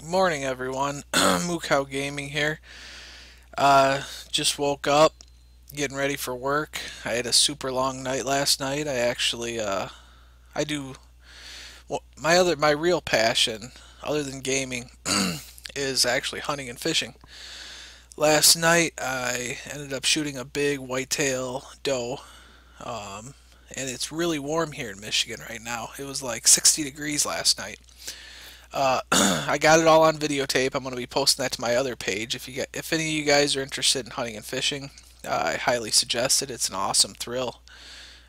Morning, everyone. Mookow Gaming here. Just woke up, getting ready for work. I had a super long night last night. I do well, my real passion, other than gaming, is actually hunting and fishing. Last night, I ended up shooting a big whitetail doe, and it's really warm here in Michigan right now. It was like 60 degrees last night. I got it all on videotape. I'm going to be posting that to my other page. If any of you guys are interested in hunting and fishing, I highly suggest it. It's an awesome thrill.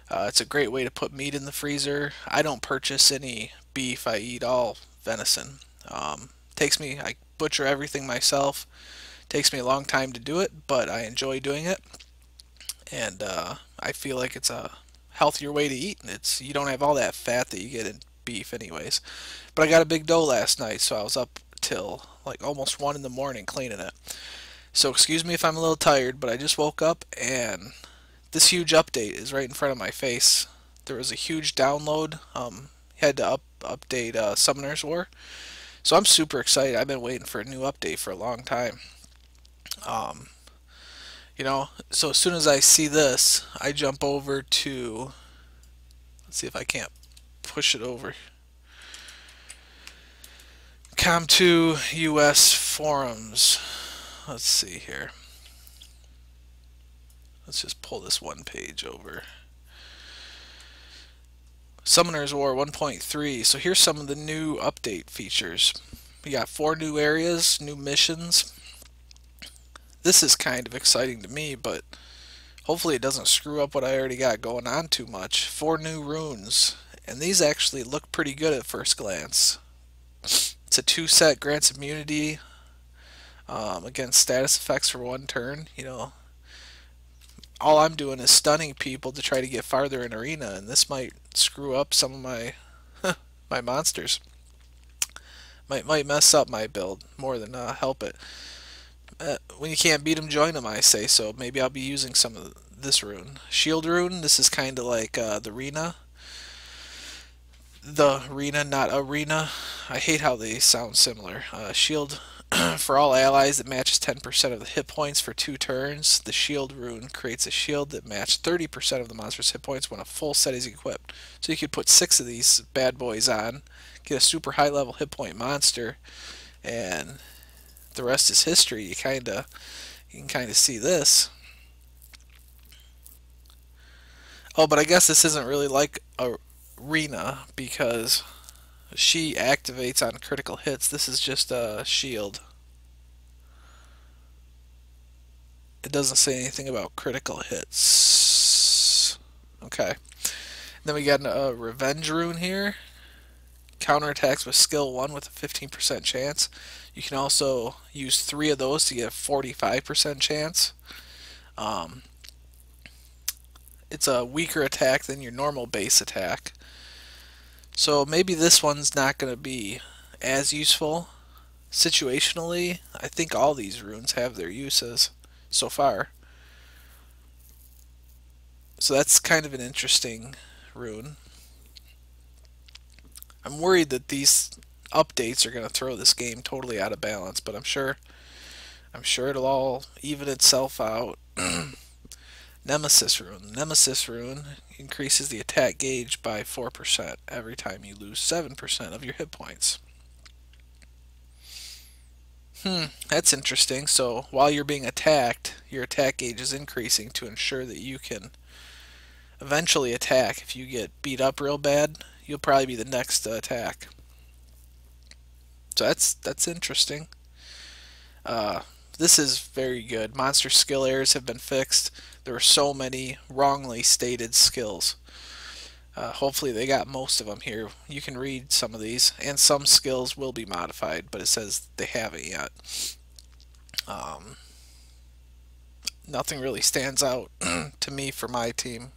It's a great way to put meat in the freezer. I don't purchase any beef. I eat all venison. I butcher everything myself. Takes me a long time to do it, but I enjoy doing it, and I feel like it's a healthier way to eat. You don't have all that fat that you get in beef, anyways. But I got a big doe last night, so I was up till like almost 1 in the morning cleaning it. So excuse me if I'm a little tired, but I just woke up and this huge update is right in front of my face. There was a huge download. Had to update Summoners War. So I'm super excited. I've been waiting for a new update for a long time. Um, so as soon as I see this, I jump over to, let's see if I can't push it over. Com2 US forums. Let's see here. Let's just pull this one page over. Summoners War 1.3. So here's some of the new update features. We got 4 new areas, new missions. This is kind of exciting to me, but hopefully it doesn't screw up what I already got going on too much. 4 new runes, and these actually look pretty good at first glance. It's a 2-set grants immunity against status effects for 1 turn. All I'm doing is stunning people to try to get farther in arena, and this might screw up some of my my monsters. Might mess up my build more than help it. When you can't beat them, join them, I say. So maybe I'll be using some of this rune. Shield rune. This is kind of like the arena. The arena, not arena. I hate how they sound similar. Shield for all allies that matches 10% of the hit points for 2 turns. The shield rune creates a shield that matches 30% of the monster's hit points when a full set is equipped. So you could put 6 of these bad boys on, get a super high level hit point monster, and the rest is history. You can kind of see this. Oh, but I guess this isn't really like arena because she activates on critical hits. This is just a shield. It doesn't say anything about critical hits. Okay. Then we got a revenge rune here. Counterattacks with skill 1 with a 15% chance. You can also use 3 of those to get a 45% chance. It's a weaker attack than your normal base attack. So maybe this one's not going to be as useful. Situationally, I think all these runes have their uses so far. So that's kind of an interesting rune. I'm worried that these updates are going to throw this game totally out of balance, but I'm sure it'll all even itself out. Nemesis rune. Nemesis rune increases the attack gauge by 4% every time you lose 7% of your hit points. That's interesting. So while you're being attacked, your attack gauge is increasing to ensure that you can eventually attack. If you get beat up real bad, you'll probably be the next to attack. So that's interesting. This is very good. Monster skill errors have been fixed. There were so many wrongly stated skills. Hopefully they got most of them here. You can read some of these, and some skills will be modified, but it says they haven't yet. Nothing really stands out to me for my team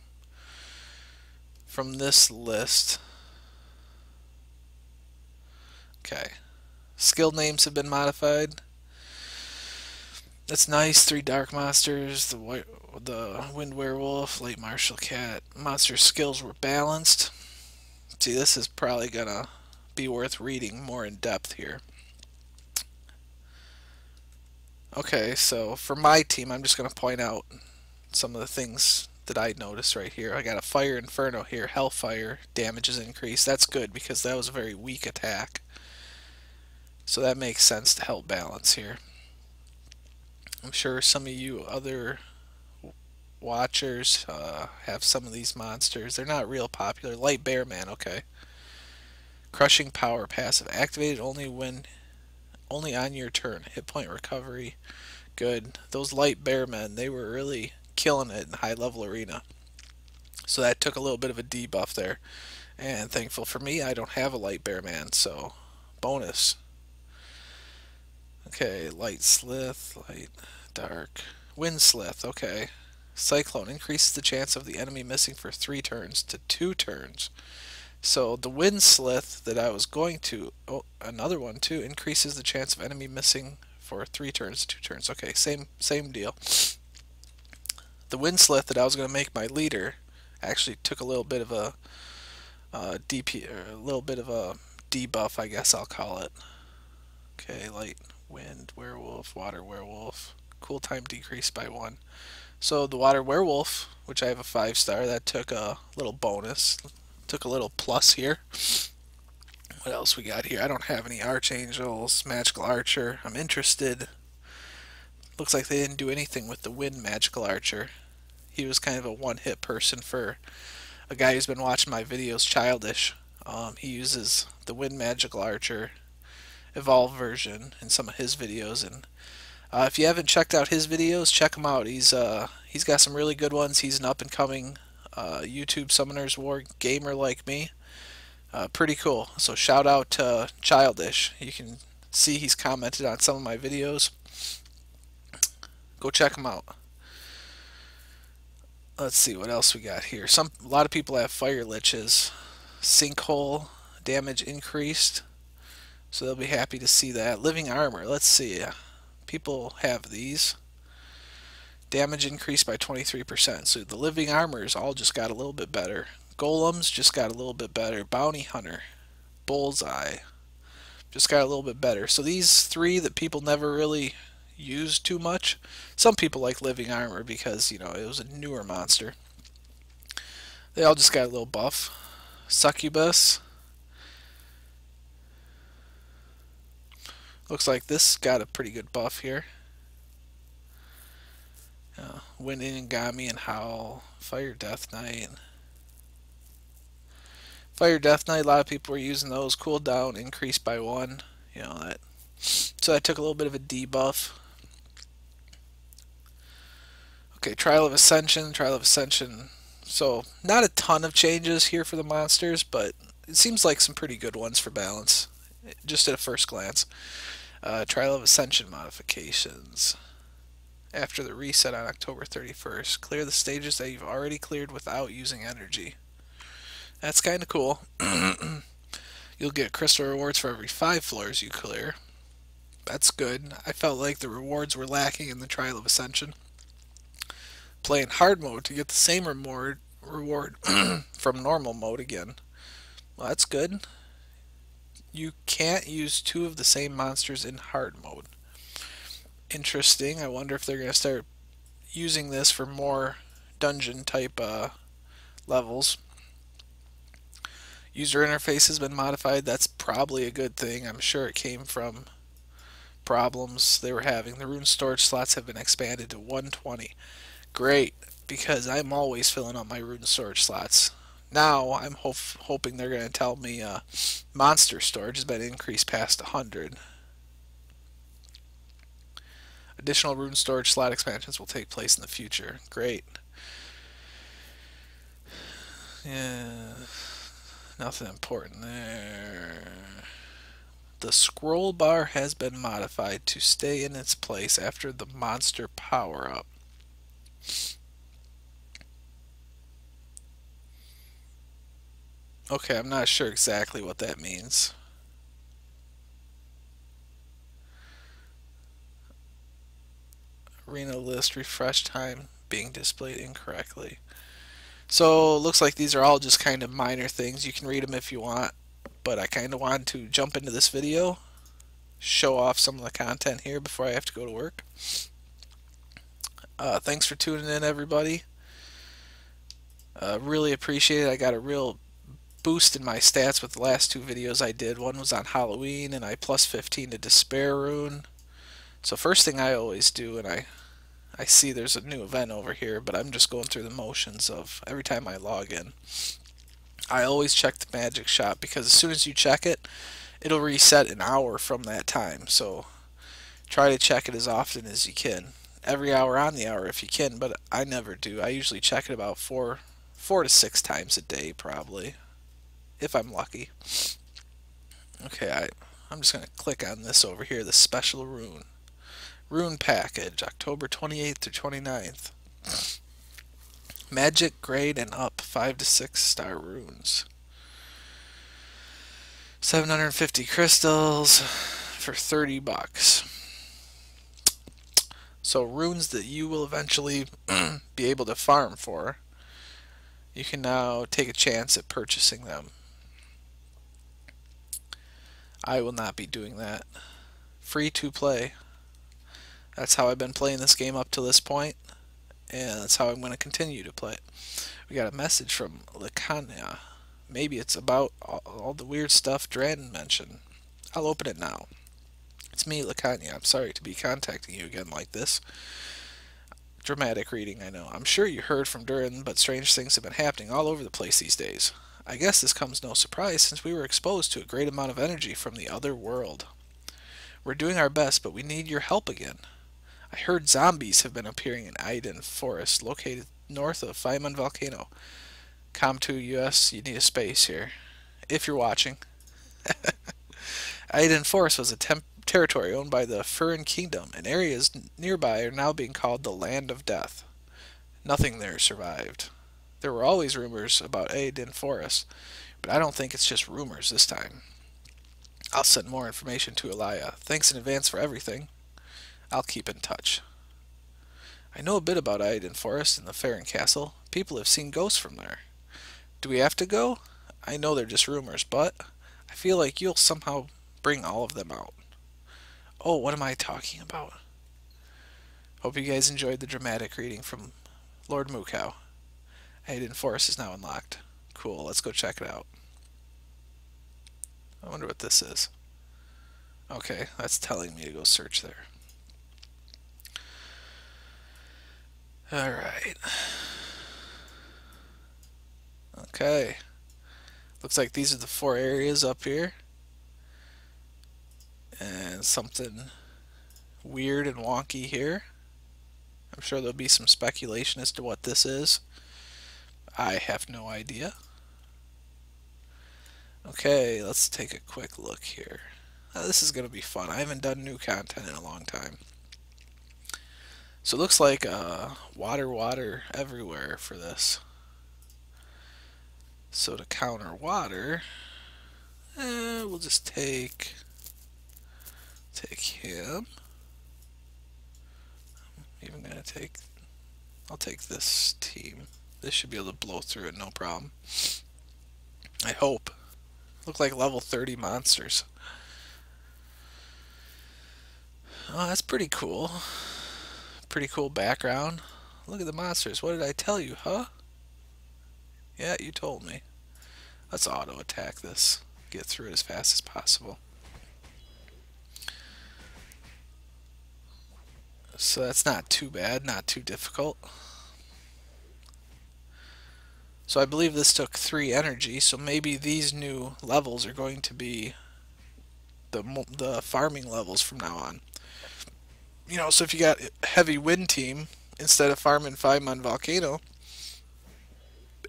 from this list. Okay. Skill names have been modified. That's nice. 3 dark monsters, the wind werewolf, late martial cat. Monster skills were balanced. See, this is probably gonna be worth reading more in depth here. Okay, so for my team, I'm just going to point out some of the things that I noticed right here. I got a Fire Inferno here, Hellfire, damage is increased. That's good because that was a very weak attack. So that makes sense to help balance here. I'm sure some of you other watchers have some of these monsters. They're not real popular. Light Bear Man, okay. Crushing Power passive, activated only on your turn. Hit point recovery, good. Those Light Bear Men, they were really killing it in high level arena. So that took a little bit of a debuff there. And thankful for me, I don't have a Light Bear Man, so bonus. Okay, Light Slith, Light Dark, Wind Slith, okay. Cyclone increases the chance of the enemy missing for 3 turns to 2 turns. So the Wind Slith that I was going to, oh, another one too, increases the chance of enemy missing for 3 turns to 2 turns. Okay, same deal. The Wind Slith that I was going to make my leader actually took a little bit of a DP, or a little bit of a debuff, I guess I'll call it. Okay, Light Wind Werewolf, Water Werewolf, cool time decreased by 1. So the Water Werewolf, which I have a 5-star, that took a little bonus, took a little plus here. What else we got here? I don't have any Archangels, Magical Archer. I'm interested. Looks like they didn't do anything with the Wind Magical Archer. He was kind of a one-hit person for a guy who's been watching my videos, Childish. He uses the Wind Magical Archer Evolved version in some of his videos, and if you haven't checked out his videos, check him out. He's got some really good ones. He's an up-and-coming YouTube Summoners War gamer like me. Pretty cool. So shout out to Childish. You can see he's commented on some of my videos. Go check him out. Let's see what else we got here. A lot of people have Fire Liches. Sinkhole damage increased, so they'll be happy to see that. Living Armor. Let's see. People have these. Damage increased by 23%. So the Living Armors all just got a little bit better. Golems just got a little bit better. Bounty Hunter, Bullseye, just got a little bit better. So these 3 that people never really use too much. Some people like Living Armor because, you know, it was a newer monster. They all just got a little buff. Succubus. Looks like this got a pretty good buff here. Wind Inugami and Howl. Fire Death Knight. Fire Death Knight, a lot of people were using those. Cooldown increased by 1. You know that. So that took a little bit of a debuff. Okay, Trial of Ascension. Trial of Ascension. So not a ton of changes here for the monsters, but it seems like some pretty good ones for balance, just at a first glance. Trial of Ascension modifications. After the reset on October 31st, clear the stages that you've already cleared without using energy. That's kind of cool. You'll get crystal rewards for every 5 floors you clear. That's good. I felt like the rewards were lacking in the Trial of Ascension. Play in hard mode to get the same reward from normal mode again. Well, that's good. You can't use 2 of the same monsters in hard mode. Interesting. I wonder if they're going to start using this for more dungeon type levels. User interface has been modified. That's probably a good thing. I'm sure it came from problems they were having. The rune storage slots have been expanded to 120. Great, because I'm always filling up my rune storage slots. Now I'm hoping they're going to tell me monster storage has been increased past 100. Additional rune storage slot expansions will take place in the future. Great. Yeah, nothing important there. The scroll bar has been modified to stay in its place after the monster power-up. Okay, I'm not sure exactly what that means. Arena list refresh time being displayed incorrectly. So it looks like these are all just kind of minor things. You can read them if you want, but I kind of wanted to jump into this video, show off some of the content here before I have to go to work. Thanks for tuning in, everybody. Really appreciate it. I got a real boost in my stats with the last two videos I did. One was on Halloween, and I plus 15 to Despair Rune. So first thing I always do, and I see there's a new event over here, but I'm just going through the motions of every time I log in. I always check the magic shop, because as soon as you check it, it'll reset an hour from that time. So try to check it as often as you can. Every hour on the hour if you can, but I never do. I usually check it about four to 6 times a day, probably, if I'm lucky. Okay, I'm just going to click on this over here, the special rune package, October 28th to 29th. Magic grade and up, 5 to 6 star runes. 750 crystals for 30 bucks. So runes that you will eventually be able to farm for, you can now take a chance at purchasing them. I will not be doing that. Free to play. That's how I've been playing this game up to this point, and that's how I'm going to continue to play it. We got a message from Licania. Maybe it's about all the weird stuff Dran mentioned. I'll open it now. It's me, Licania. I'm sorry to be contacting you again like this. Dramatic reading, I know. I'm sure you heard from Durin, but strange things have been happening all over the place these days. I guess this comes no surprise, since we were exposed to a great amount of energy from the other world. We're doing our best, but we need your help again. I heard zombies have been appearing in Aiden Forest, located north of Feynman Volcano. Com2 US, you need a space here. If you're watching. Aiden Forest was a territory owned by the Furin Kingdom, and areas nearby are now being called the Land of Death. Nothing there survived. There were always rumors about Aiden Forest, but I don't think it's just rumors this time. I'll send more information to Elia. Thanks in advance for everything. I'll keep in touch. I know a bit about Aiden Forest and the Farron Castle. People have seen ghosts from there. Do we have to go? I know they're just rumors, but I feel like you'll somehow bring all of them out. Oh, what am I talking about? Hope you guys enjoyed the dramatic reading from Lord Mukau. Aiden Forest is now unlocked. Cool, let's go check it out. I wonder what this is. Okay, that's telling me to go search there. Alright. Okay. Looks like these are the 4 areas up here. And something weird and wonky here. I'm sure there'll be some speculation as to what this is. I have no idea. Okay, let's take a quick look here. This is going to be fun. I haven't done new content in a long time. So it looks like water everywhere for this. So to counter water, we'll just take him. I'm even gonna I'll take this team. This should be able to blow through it, no problem. I hope. Look like level 30 monsters. Oh, that's pretty cool. Pretty cool background. Look at the monsters. What did I tell you, huh? Yeah, you told me. Let's auto attack this. Get through it as fast as possible. So that's not too bad, not too difficult. So I believe this took 3 energy, so maybe these new levels are going to be the farming levels from now on. You know, so if you got heavy wind team, instead of farming Feynman Volcano,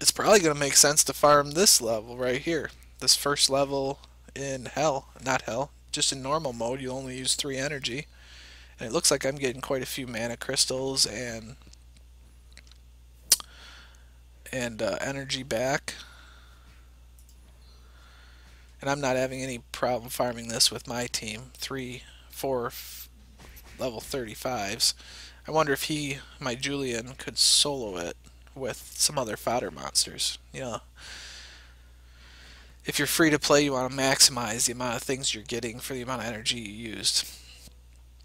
it's probably going to make sense to farm this level right here. This first level in hell, not hell, just in normal mode, you only use 3 energy. And it looks like I'm getting quite a few mana crystals and energy back. And I'm not having any problem farming this with my team. 4 level 35s. I wonder if my Julian, could solo it with some other fodder monsters. You know, if you're free to play, you want to maximize the amount of things you're getting for the amount of energy you used.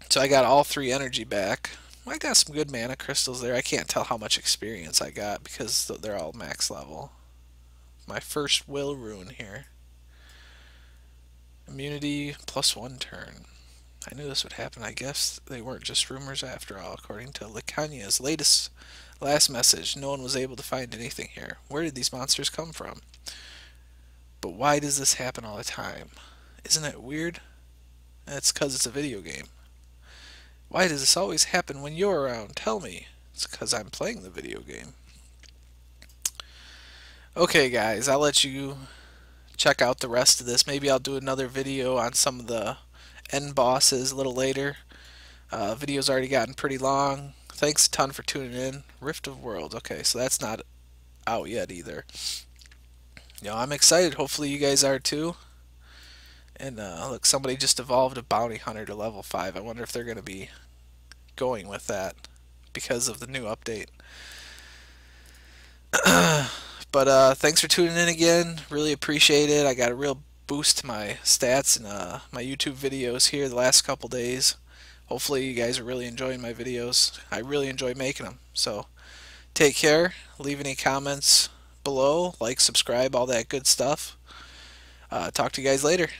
So I got all 3 energy back. I got some good mana crystals there. I can't tell how much experience I got because they're all max level. My first will rune here. Immunity +1 turn. I knew this would happen. I guess they weren't just rumors after all. According to Likanya's last message, no one was able to find anything here. Where did these monsters come from? But why does this happen all the time? Isn't it weird? It's because it's a video game. Why does this always happen when you're around? Tell me. It's because I'm playing the video game. Okay, guys, I'll let you check out the rest of this. Maybe I'll do another video on some of the end bosses a little later. Video's already gotten pretty long. Thanks a ton for tuning in. Rift of Worlds. Okay, so that's not out yet either. I'm excited. Hopefully you guys are too. And look, somebody just evolved a bounty hunter to level 5. I wonder if they're going to be going with that because of the new update. But thanks for tuning in again. Really appreciate it. I got a real boost to my stats and my YouTube videos here the last couple days. Hopefully you guys are really enjoying my videos. I really enjoy making them. So take care. Leave any comments below. Like, subscribe, all that good stuff. Talk to you guys later.